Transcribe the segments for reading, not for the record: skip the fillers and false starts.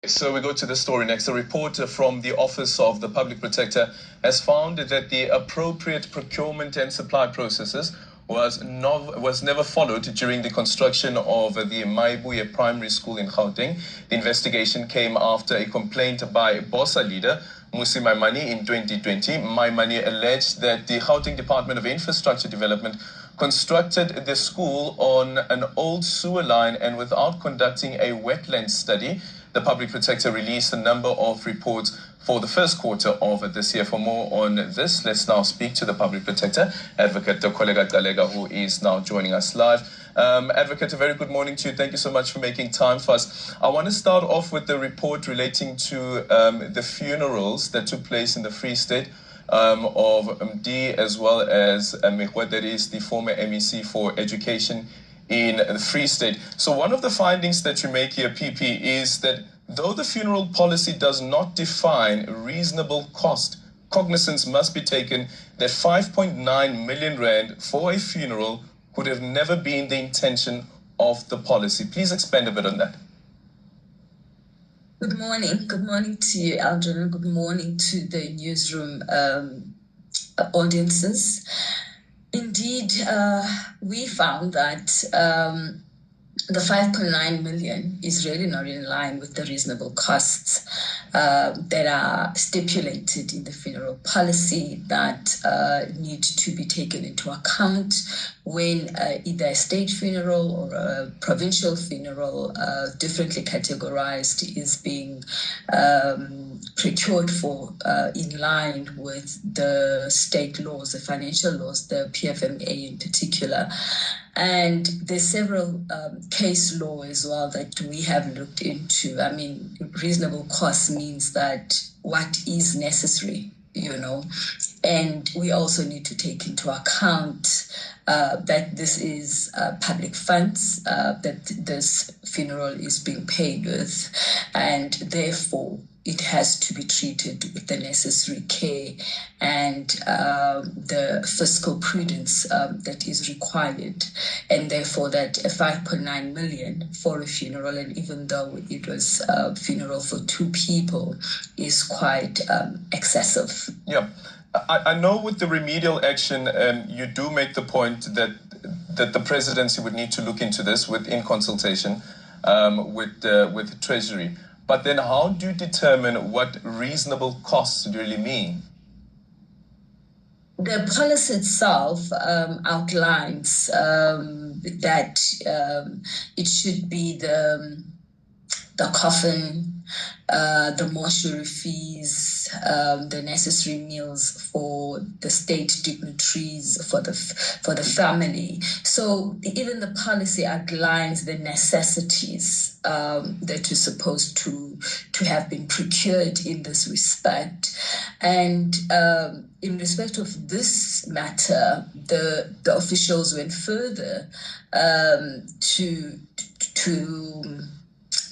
So we go to the story next. A report from the Office of the Public Protector has found that the appropriate procurement and supply processes was never followed during the construction of the Maibuye Primary School in Gauteng. The investigation came after a complaint by BOSA leader Musi Maimane in 2020. Maimane alleged that the Gauteng Department of Infrastructure Development constructed the school on an old sewer line and without conducting a wetland study. The Public Protector released a number of reports for the first quarter of this year. For more on this, let's now speak to the Public Protector, Advocate Koleka Gcaleka, who is now joining us live. Advocate, a very good morning to you. Thank you so much for making time for us. I want to start off with the report relating to the funerals that took place in the Free State of Mdi, as well as Mekwe, that is the former MEC for Education in the Free State. So one of the findings that you make here, PP, is that though the funeral policy does not define reasonable cost, cognizance must be taken that 5.9 million rand for a funeral could have never been the intention of the policy. Please expand a bit on that. Good morning. Good morning to you, Aldrin. Good morning to the newsroom audiences. Indeed, we found that the 5.9 million is really not in line with the reasonable costs that are stipulated in the funeral policy that need to be taken into account when either a state funeral or a provincial funeral, differently categorized, is being procured for in line with the state laws, the financial laws, the PFMA in particular. And there's several case law as well that we have looked into. I mean, reasonable cost means that what is necessary, and we also need to take into account that this is public funds that this funeral is being paid with, and therefore it has to be treated with the necessary care and the fiscal prudence that is required. And therefore that a 5.9 million for a funeral, and even though it was a funeral for two people, is quite excessive. Yeah, I know with the remedial action, you do make the point that the presidency would need to look into this in consultation with Treasury. But then how do you determine what reasonable costs really mean? The policy itself outlines that it should be the coffin, the mortuary fees, the necessary meals for the state dignitaries, for the family. So even the policy outlines the necessities that are supposed to have been procured in this respect. And in respect of this matter, the officials went further to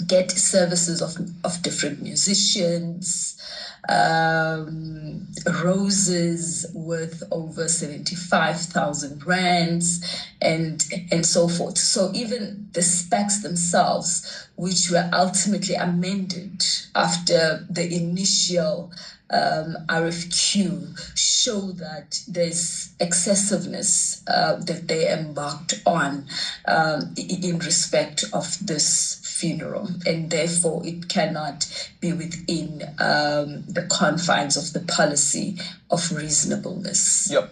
get services of different musicians, roses worth over 75,000 rands, and so forth. So even the specs themselves, which were ultimately amended after the initial RFQ, show that there's excessiveness that they embarked on in respect of this funeral, and therefore it cannot be within the confines of the policy of reasonableness. Yep.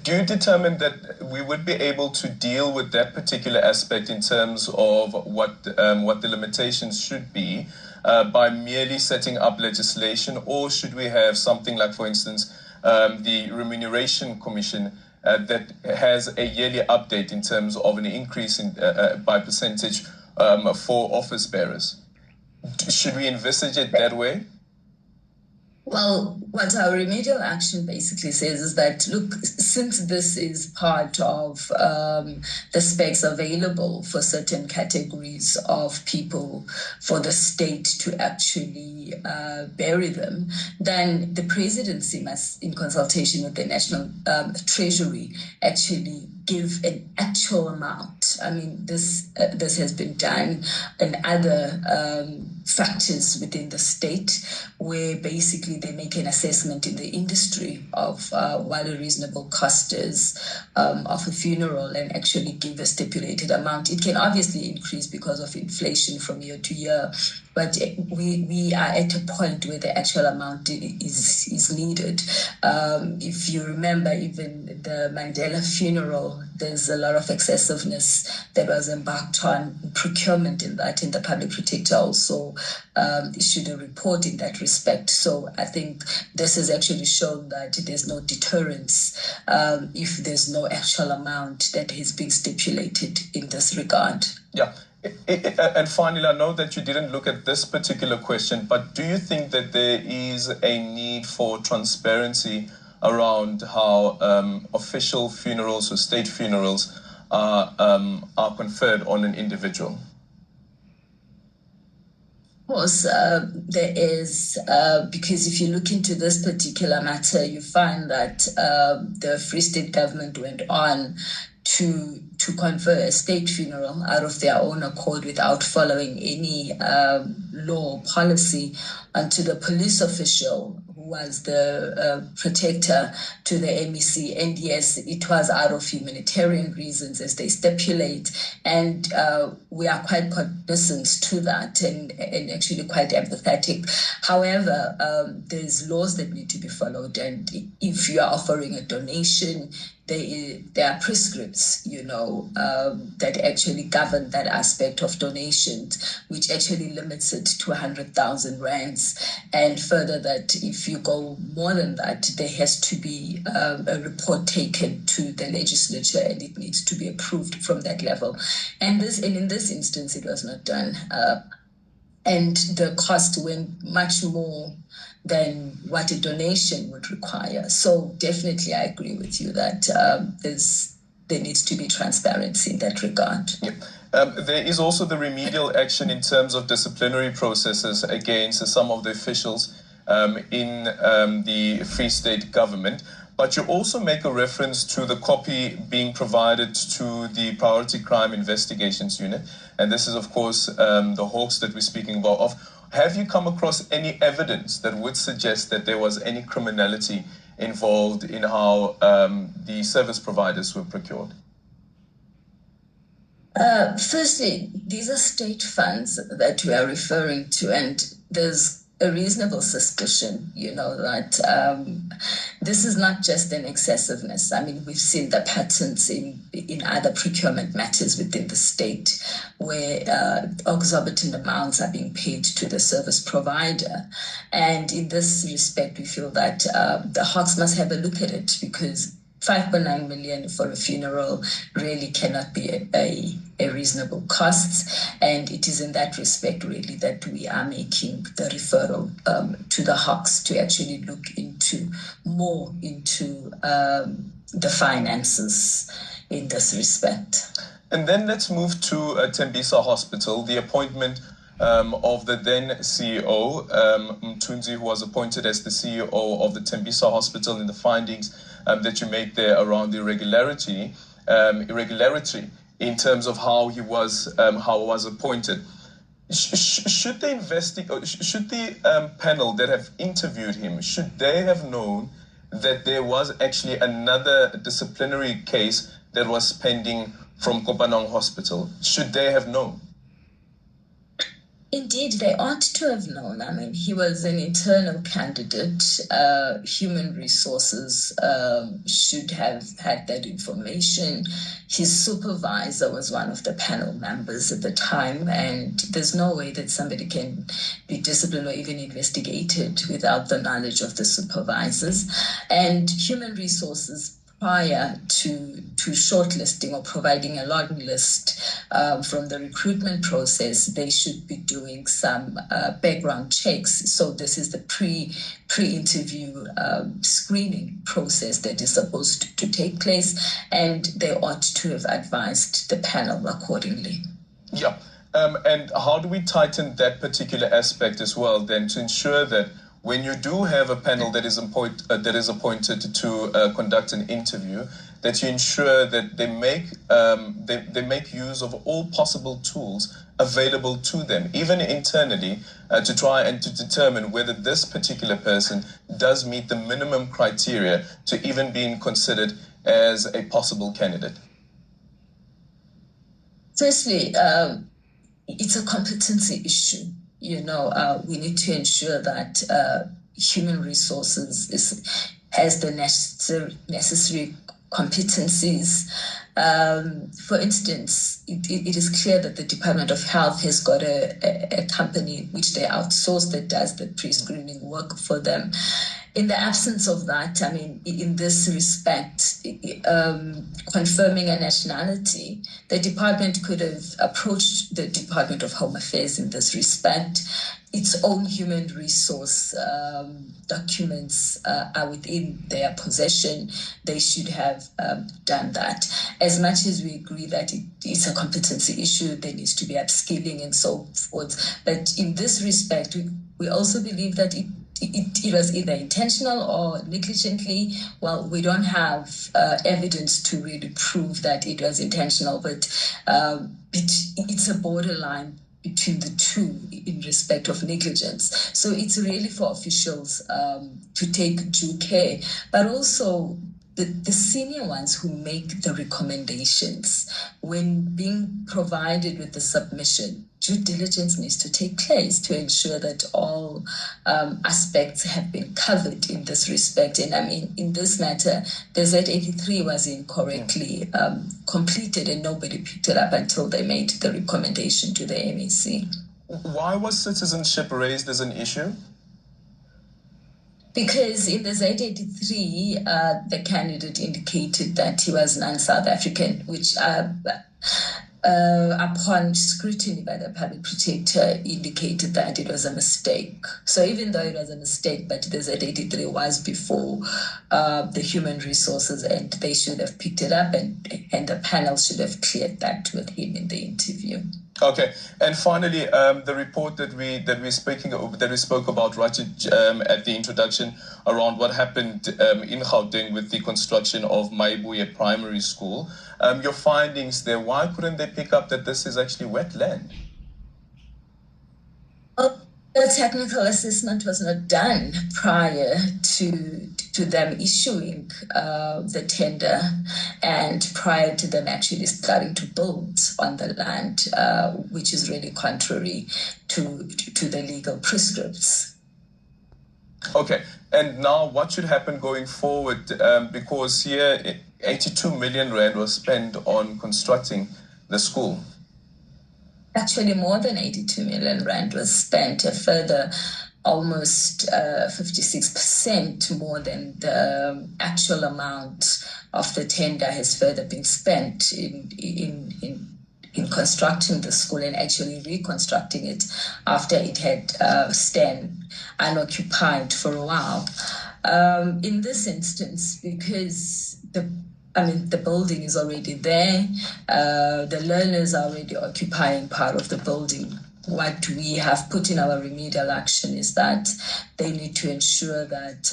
Do you determine that we would be able to deal with that particular aspect in terms of what the limitations should be by merely setting up legislation, or should we have something like, for instance, the Remuneration Commission that has a yearly update in terms of an increase in by percentage for office bearers? Should we envisage it that way? Well, what our remedial action basically says is that, look, since this is part of the specs available for certain categories of people for the state to actually bury them, then the presidency must, in consultation with the National Treasury, actually give an actual amount. I mean, this has been done in other factors within the state where basically they make an assessment in the industry of what a reasonable cost is of a funeral and actually give a stipulated amount. It can obviously increase because of inflation from year to year, but we are at a point where the actual amount is needed. If you remember, even the Mandela funeral, there's a lot of excessiveness that was embarked on procurement in that, and the public protector also issued a report in that respect. So I think this has actually shown that there's no deterrence if there's no actual amount that has been stipulated in this regard. Yeah. And finally, I know that you didn't look at this particular question, but do you think that there is a need for transparency around how official funerals or state funerals are conferred on an individual? Of course, there is, because if you look into this particular matter, you find that the Free State government went on to confer a state funeral out of their own accord without following any law or policy onto the police official who was the protector to the MEC. And yes, it was out of humanitarian reasons, as they stipulate, and we are quite cognizant to that and actually quite empathetic. However, there's laws that need to be followed, and if you are offering a donation, there are prescripts, that actually govern that aspect of donations, which actually limits it to 100,000 rands. And further, that if you go more than that, there has to be a report taken to the legislature, and it needs to be approved from that level. And in this instance, it was not done. And the cost went much more than what a donation would require. So definitely I agree with you that there needs to be transparency in that regard. Yep. There is also the remedial action in terms of disciplinary processes against some of the officials in the Free State government. But you also make a reference to the copy being provided to the Priority Crime Investigations Unit. And this is, of course, the Hawks that we're speaking about of. Have you come across any evidence that would suggest that there was any criminality involved in how the service providers were procured? Firstly, these are state funds that we are referring to, and there's a reasonable suspicion, that this is not just an excessiveness. I mean, we've seen the patterns in other procurement matters within the state where exorbitant amounts are being paid to the service provider. And in this respect, we feel that the Hawks must have a look at it, because 5.9 million for a funeral really cannot be a reasonable cost. And it is in that respect really that we are making the referral to the Hawks to actually look more into the finances in this respect. And then let's move to Tembisa Hospital, the appointment of the then CEO, Mthunzi, who was appointed as the CEO of the Tembisa Hospital, in the findings that you make there around the irregularity in terms of how he was appointed. Should the panel that have interviewed him, should they have known that there was actually another disciplinary case that was pending from Kopanang Hospital? Should they have known? Indeed, they ought to have known. I mean, he was an internal candidate. Human resources should have had that information. His supervisor was one of the panel members at the time, and there's no way that somebody can be disciplined or even investigated without the knowledge of the supervisors. And human resources, prior to shortlisting or providing a long list from the recruitment process, they should be doing some background checks. So this is the pre-interview screening process that is supposed to take place, and they ought to have advised the panel accordingly. Yeah. And how do we tighten that particular aspect as well then to ensure that when you do have a panel that is appointed to conduct an interview, that you ensure that they make use of all possible tools available to them, even internally, to try and to determine whether this particular person does meet the minimum criteria to even being considered as a possible candidate? Firstly, it's a competency issue. We need to ensure that human resources has the necessary competencies. For instance, it is clear that the Department of Health has got a company which they outsource that does the pre-screening work for them. In the absence of that, I mean, in this respect, confirming a nationality, the department could have approached the Department of Home Affairs in this respect. Its own human resource documents are within their possession. They should have done that. As much as we agree that it's a competency issue, there needs to be upskilling and so forth. But in this respect, we also believe that it was either intentional or negligently. Well, we don't have evidence to really prove that it was intentional, but it's a borderline between the two in respect of negligence. So it's really for officials to take due care, but also the senior ones who make the recommendations. When being provided with the submission, due diligence needs to take place to ensure that all aspects have been covered in this respect. And I mean, in this matter, the Z83 was incorrectly completed and nobody picked it up until they made the recommendation to the MEC. Why was citizenship raised as an issue? Because in the Z83, the candidate indicated that he was non-South African, which upon scrutiny by the public protector indicated that it was a mistake. So even though it was a mistake, but the Z83 was before the human resources, and they should have picked it up, and the panel should have cleared that with him in the interview. Okay, and finally, the report that we spoke about right at the introduction around what happened in Gauteng with the construction of Maibuye Primary School. Your findings there. Why couldn't they pick up that this is actually wetland? The technical assessment was not done prior to them issuing the tender and prior to them actually starting to build on the land, which is really contrary to the legal prescripts. Okay, and now what should happen going forward? Because here 82 million rand was spent on constructing the school. Actually, more than 82 million rand was spent. A further almost 56% more than the actual amount of the tender has further been spent in constructing the school and actually reconstructing it after it had stayed unoccupied for a while. In this instance, because the building is already there. The learners are already occupying part of the building. What we have put in our remedial action is that they need to ensure that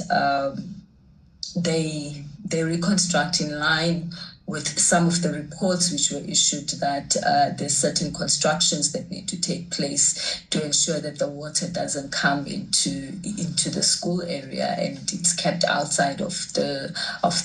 they reconstruct in line with some of the reports which were issued that there's certain constructions that need to take place to ensure that the water doesn't come into the school area and it's kept outside of the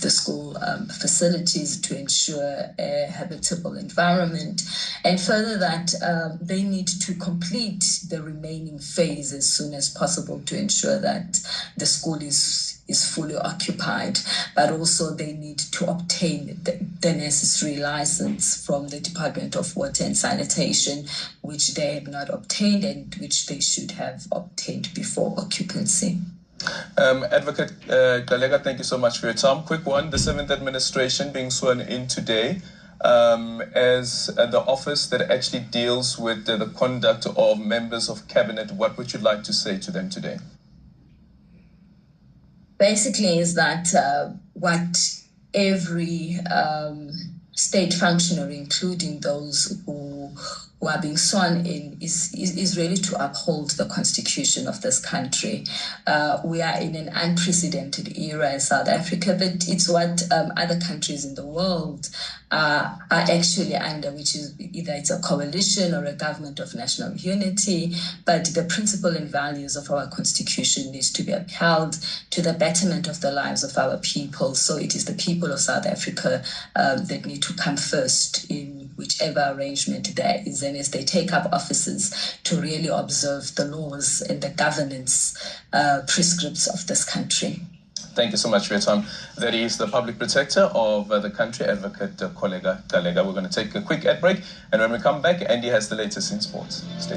school facilities to ensure a habitable environment. And further that they need to complete the remaining phase as soon as possible to ensure that the school is fully occupied, but also they need to obtain the necessary license from the Department of Water and Sanitation, which they have not obtained and which they should have obtained before occupancy. Advocate Gcaleka, thank you so much for your time. Quick one, the 7th administration being sworn in today as the office that actually deals with the conduct of members of cabinet. What would you like to say to them today? Basically is that what every state functionary, including those who who are being sworn in is really to uphold the constitution of this country. We are in an unprecedented era in South Africa, but it's what other countries in the world are actually under, which is either it's a coalition or a government of national unity, but the principle and values of our constitution needs to be upheld to the betterment of the lives of our people. So it is the people of South Africa that need to come first in whichever arrangement there is, and as they take up offices, to really observe the laws and the governance prescripts of this country. Thank you so much for your time. That is the Public Protector of the country, Advocate Kholeka Gcaleka. We're going to take a quick ad break, and when we come back, Andy has the latest in sports. Stay tuned.